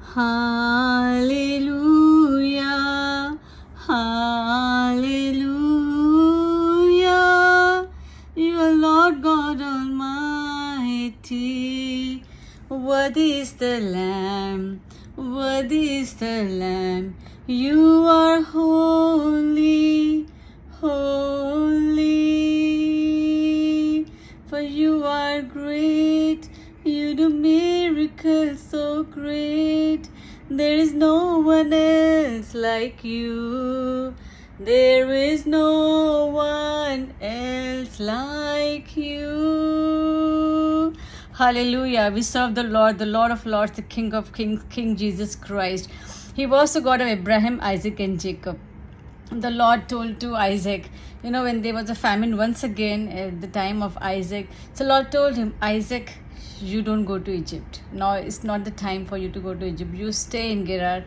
Hallelujah, hallelujah, you are Lord God Almighty. Worthy is the Lamb, worthy is the Lamb. You are holy, holy, for you are great. You do miracles so great. There is no one else like you. There is no one else like you. Hallelujah. We serve the Lord of Lords, the King of Kings, King Jesus Christ. He was the God of Abraham, Isaac, and Jacob. The Lord told to Isaac, when there was a famine once again at the time of Isaac, so Lord told him, Isaac, you don't go to Egypt. No, it's not the time for you to go to Egypt. You stay in Gerar,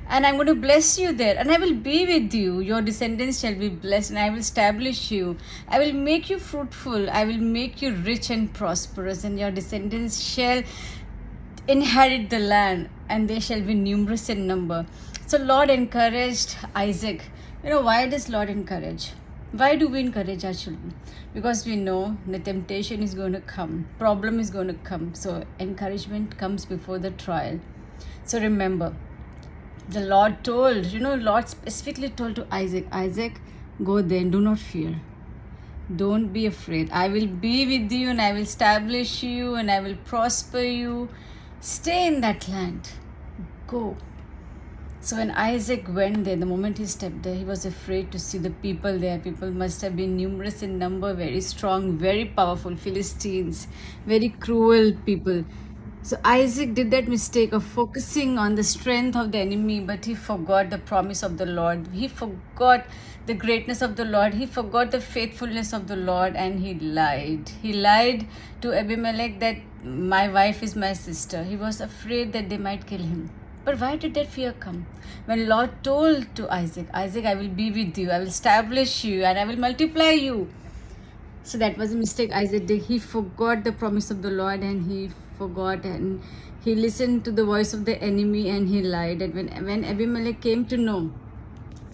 and I'm going to bless you there, and I will be with you. Your descendants shall be blessed, and I will establish you. I will make you fruitful. I will make you rich and prosperous, and your descendants shall inherit the land, and they shall be numerous in number. So Lord encouraged Isaac. Why does Lord encourage? Why do we encourage our children? Because we know the temptation is going to come, problem is going to come. So encouragement comes before the trial. So remember, the Lord told, Lord specifically told to Isaac, Isaac, go there and do not fear. Don't be afraid. I will be with you, and I will establish you, and I will prosper you. Stay in that land. Go. So when Isaac went there, the moment he stepped there, he was afraid to see the people there. People must have been numerous in number, very strong, very powerful Philistines, very cruel people. So Isaac did that mistake of focusing on the strength of the enemy, but he forgot the promise of the Lord. He forgot the greatness of the Lord. He forgot the faithfulness of the Lord, and he lied. He lied to Abimelech that my wife is my sister. He was afraid that they might kill him. But why did that fear come? When Lord told to Isaac, Isaac, I will be with you, I will establish you, and I will multiply you. So that was a mistake Isaac did. He forgot the promise of the Lord, and he forgot, and he listened to the voice of the enemy, and he lied. And when Abimelech came to know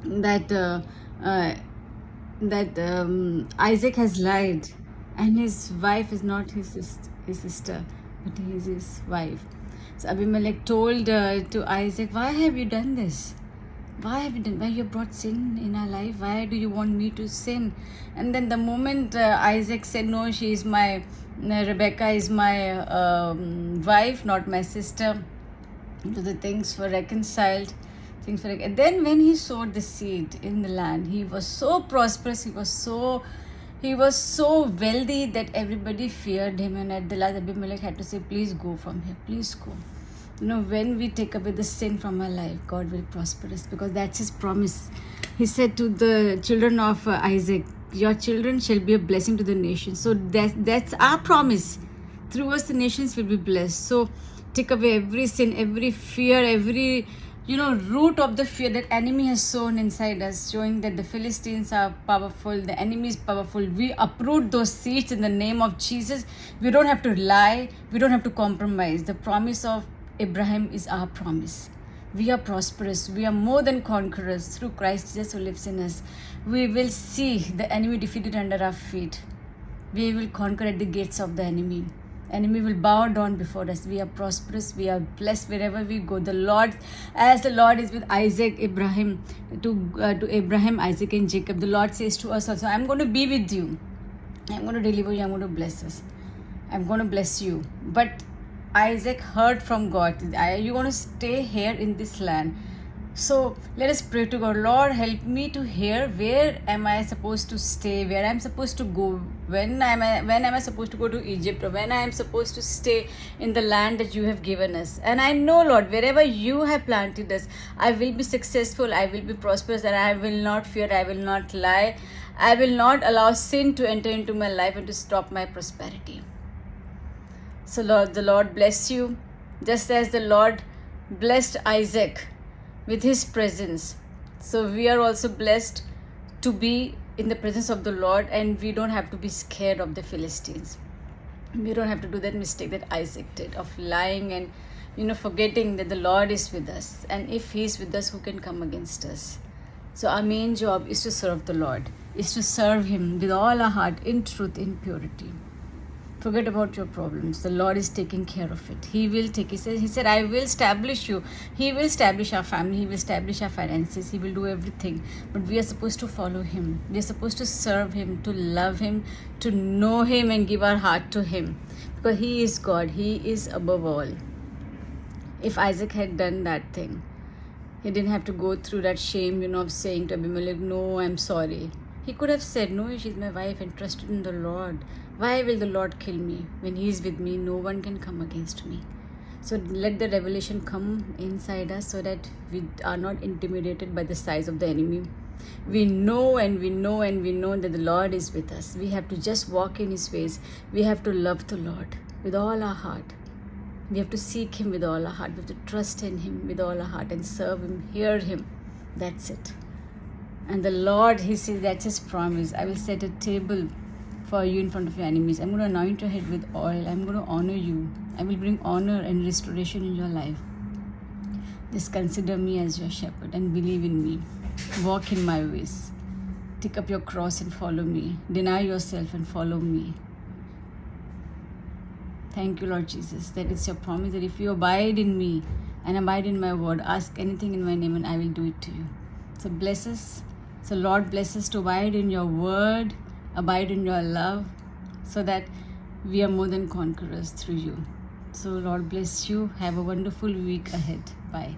that Isaac has lied, and his wife is not his sister, but he is his wife. So Abimelech told to Isaac, why have you done this? Why have you done? Why you brought sin in our life? Why do you want me to sin? And then the moment Isaac said, no, she is my, Rebecca is my wife, not my sister. So the things were reconciled. Then when he sowed the seed in the land, he was so prosperous. He was so wealthy that everybody feared him, and at the last Abimelech had to say, please go from here, please go. When we take away the sin from our life, God will prosper us, because that's his promise. He said to the children of Isaac, your children shall be a blessing to the nations. So that's our promise. Through us the nations will be blessed. So take away every sin, every fear, every root of the fear that enemy has sown inside us, showing that the Philistines are powerful, the enemy is powerful. We uproot those seeds in the name of Jesus. We don't have to lie. We don't have to compromise. The promise of Abraham is our promise. We are prosperous. We are more than conquerors through Christ Jesus who lives in us. We will see the enemy defeated under our feet. We will conquer at the gates of the enemy. Enemy will bow down before us. We are prosperous. We are blessed wherever we go. The Lord is with Abraham, Isaac, and Jacob. The Lord says to us also, I'm going to be with you. I'm going to deliver you. I'm going to bless us. I'm going to bless you. But Isaac heard from God. You're going to stay here in this land. So let us pray to God. Lord, help me to hear where am I supposed to stay, where I'm supposed to go, when am I supposed to go to Egypt, or when I am supposed to stay in the land that you have given us. And I know, Lord, wherever you have planted us, I will be successful, I will be prosperous, and I will not fear, I will not lie, I will not allow sin to enter into my life and to stop my prosperity. So Lord, the Lord bless you, just as the Lord blessed Isaac with his presence. So we are also blessed to be in the presence of the Lord, and we don't have to be scared of the Philistines. We don't have to do that mistake that Isaac did of lying and forgetting that the Lord is with us. And if He is with us, who can come against us? So our main job is to serve the Lord, is to serve Him with all our heart, in truth, in purity. Forget about your problems. The Lord is taking care of it. He will take. He said, I will establish you. He will establish our family. He will establish our finances. He will do everything. But we are supposed to follow Him. We are supposed to serve Him, to love Him, to know Him and give our heart to Him. Because He is God. He is above all. If Isaac had done that thing, he didn't have to go through that shame, of saying to Abimelech, no, I'm sorry. He could have said, no, she's my wife and trusted in the Lord. Why will the Lord kill me? When He is with me, no one can come against me. So let the revelation come inside us so that we are not intimidated by the size of the enemy. We know and we know and we know that the Lord is with us. We have to just walk in His ways. We have to love the Lord with all our heart. We have to seek Him with all our heart. We have to trust in Him with all our heart and serve Him, hear Him. That's it. And the Lord, He says, that's His promise. I will set a table for you in front of your enemies. I'm going to anoint your head with oil. I'm going to honor you. I will bring honor and restoration in your life. Just consider me as your shepherd and believe in me. Walk in my ways. Take up your cross and follow me. Deny yourself and follow me. Thank you, Lord Jesus, that it's your promise that if you abide in me and abide in my word, ask anything in my name and I will do it to you. So bless us. So Lord, bless us to abide in your word, abide in your love, so that we are more than conquerors through you. So Lord, bless you. Have a wonderful week ahead. Bye.